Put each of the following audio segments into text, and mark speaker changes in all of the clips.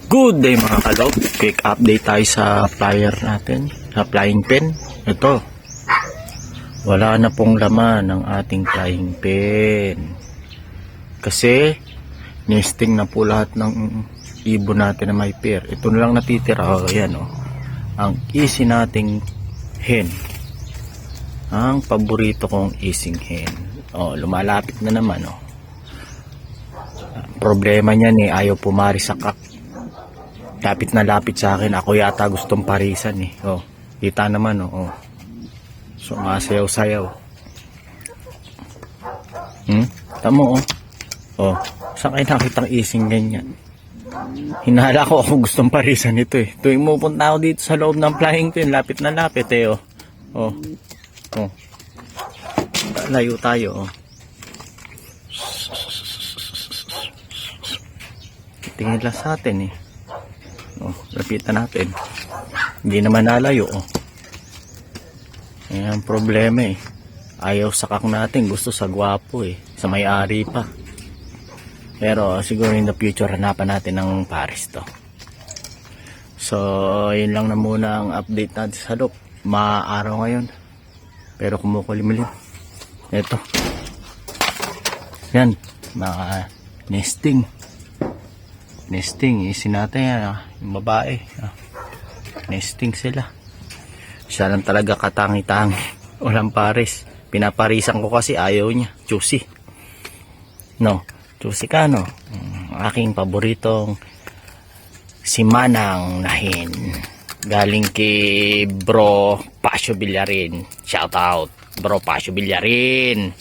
Speaker 1: Good day mga kalog. Quick update tayo sa flyer natin, sa flying pen. Ito, wala na pong laman ng ating flying pen kasi nesting na po lahat ng ibon natin na may pair. Ito na lang natitira. Ayan, ang easy nating hen, ang paborito kong easing hen. Lumalapit na naman. Problema niyan ayaw pumari sa kak. Lapit na lapit sa akin. Ako yata gustong parisan kita naman sumasayaw-sayaw. Tamo saan kayo nakitang ising ganyan? Hinala ko ako gustong parisan ito tuwing pupunta ako dito sa loob ng flying pen, lapit na lapit layo tayo tingin lang sa atin lapitan natin, hindi naman nalayo Ayan ang problema ayaw sakak natin, gusto sa gwapo sa may-ari pa. Pero siguro in the future hanapan natin ng pares to. So yun lang na muna ang update natin sa loob. Maaraw ngayon pero kumukulimlim. Ito yan, mga nesting isin natin yan, yung babae nesting sila. Siya lang talaga katangi-tangi, walang pares. Pinaparisan ko kasi ayaw niya, choosy choosy ka aking paboritong si Manang Nahin, galing kay Bro Pasio Villarin. Shout out Bro Pasio Villarin.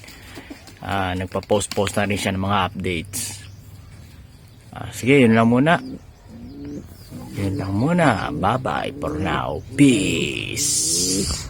Speaker 1: Nagpa-post na rin siya ng mga updates. Sige, yun lang muna. Bye bye for now. Peace.